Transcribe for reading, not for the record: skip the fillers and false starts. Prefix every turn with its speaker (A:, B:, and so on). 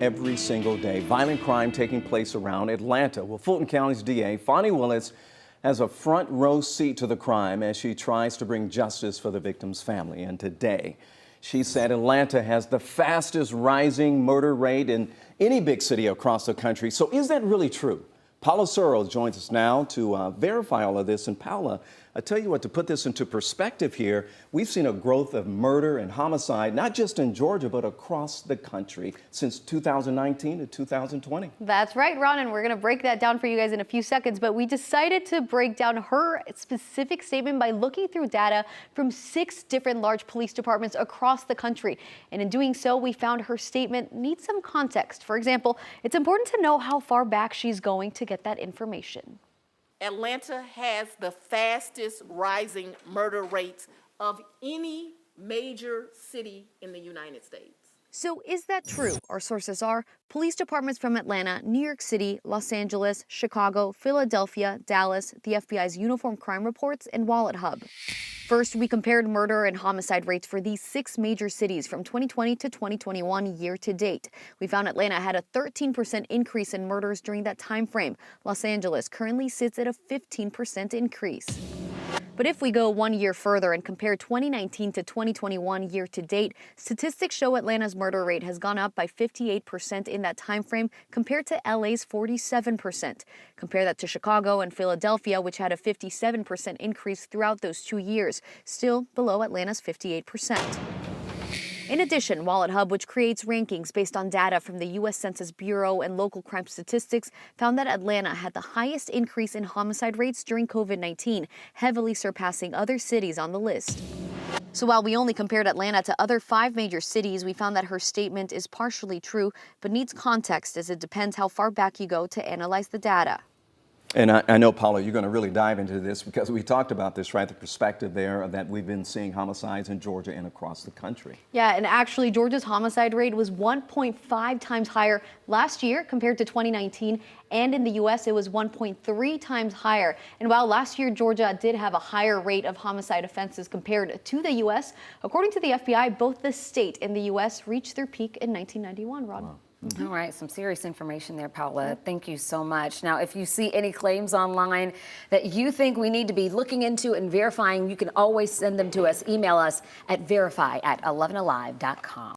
A: Every single day, violent crime taking place around Atlanta. Well, Fulton County's DA, Fani Willis, has a front row seat to the crime as she tries to bring justice for the victim's family. And today, she said Atlanta has the fastest rising murder rate in any big city across the country. So is that really true? Paula Soro joins us now to verify all of this. And Paula, I tell you what, to put this into perspective here, we've seen a growth of murder and homicide, not just in Georgia, but across the country since 2019 to 2020.
B: That's right, Ron, and we're going to break that down for you guys in a few seconds. But we decided to break down her specific statement by looking through data from 6 different large police departments across the country. And in doing so, we found her statement needs some context. For example, it's important to know how far back she's going to get that information.
C: Atlanta has the fastest rising murder rates of any major city in the United States.
B: So is that true? Our sources are police departments from Atlanta, New York City, Los Angeles, Chicago, Philadelphia, Dallas, the FBI's Uniform Crime Reports, and Wallet Hub. First, we compared murder and homicide rates for these 6 major cities from 2020 to 2021 year to date. We found Atlanta had a 13% increase in murders during that time frame. Los Angeles currently sits at a 15% increase. But if we go 1 year further and compare 2019 to 2021 year to date, statistics show Atlanta's murder rate has gone up by 58% in that time frame compared to LA's 47%. Compare that to Chicago and Philadelphia, which had a 57% increase throughout those 2 years, still below Atlanta's 58%. In addition, Wallet Hub, which creates rankings based on data from the U.S. Census Bureau and local crime statistics, found that Atlanta had the highest increase in homicide rates during COVID-19, heavily surpassing other cities on the list. So while we only compared Atlanta to other 5 major cities, we found that her statement is partially true, but needs context as it depends how far back you go to analyze the data.
A: And I know, Paula, you're going to really dive into this because we talked about this, right? The perspective there that we've been seeing homicides in Georgia and across the country.
B: Yeah, and actually Georgia's homicide rate was 1.5 times higher last year compared to 2019. And in the U.S., it was 1.3 times higher. And while last year Georgia did have a higher rate of homicide offenses compared to the U.S., according to the FBI, both the state and the U.S. reached their peak in 1991, Rod.
A: Wow.
D: All right, some serious information there, Paula. Thank you so much. Now, if you see any claims online that you think we need to be looking into and verifying, you can always send them to us. Email us at verify@11alive.com.